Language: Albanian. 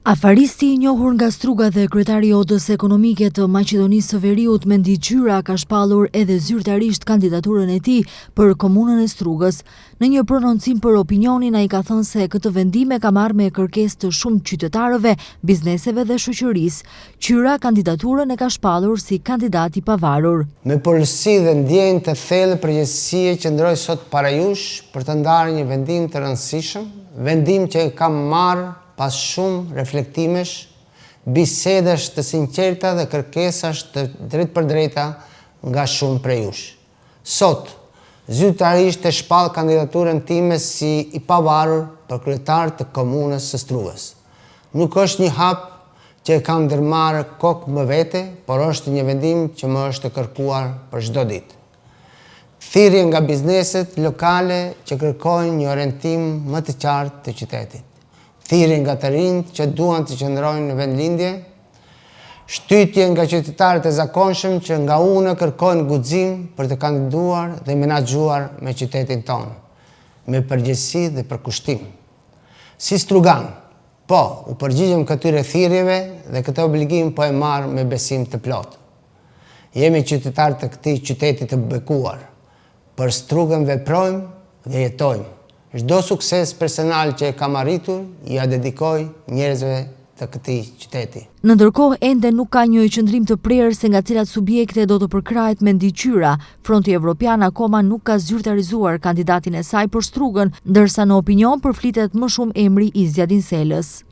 Afaristi i njohur nga Struga dhe kryetari i Odës Ekonomike të Maqedonisë së Veriut Mendi Gjyra ka shpallur edhe zyrtarisht kandidaturën e tij për komunën e Strugës. Në një prononcim për opinionin, ai ka thënë se këtë vendim e ka marrë me kërkesë të shumë qytetarëve, bizneseve dhe shoqërisë. Gjyra kandidaturën e ka shpallur si kandidat i pavarur. Me përgjegjësi dhe ndjenjë të thellë përgjegjësie qëndroj sot para jush për të ndarë një vendim të rëndësishëm, vendim që kam marrë pas shumë reflektimesh, bisedash të sinqerta dhe kërkesash të drejt për drejta nga shumë prej jush. Sot, zyrtarisht e shpall kandidaturën time si i pavarur për kryetar të komunës së Strugës. Nuk është një hap që e kam ndërmarrë kokë më vete, por është një vendim që më është kërkuar për çdo ditë. Thirrje nga bizneset lokale që kërkojnë një orientim më të qartë të qytetit. Thirrje nga të rinjt që duan të qëndrojnë në vendlindje, shtytje nga qytetarët e zakonshëm që nga unë kërkojnë guxim për të kandiduar dhe menaxhuar me qytetin tonë, me përgjegjësi dhe përkushtim. Si strugan, u përgjigjem këtyre thirrjeve dhe këtë obligim po e marr me besim të plotë. Jemi qytetarë të këtij qyteti të bekuar. Për Strugën veprojmë dhe jetojmë. Çdo sukses personal që e kam arritur, ja dedikoj njerëzve të këtij qyteti. Në ndërkohë, ende nuk ka një qëndrim të prerë se nga cilat subjekte do të përkrahet Mendi Gjyra. Fronti Evropian akoma nuk ka zyrtarizuar kandidatin e saj për Strugën, ndërsa në opinion përflitet më shumë emri i Zjadin Selës.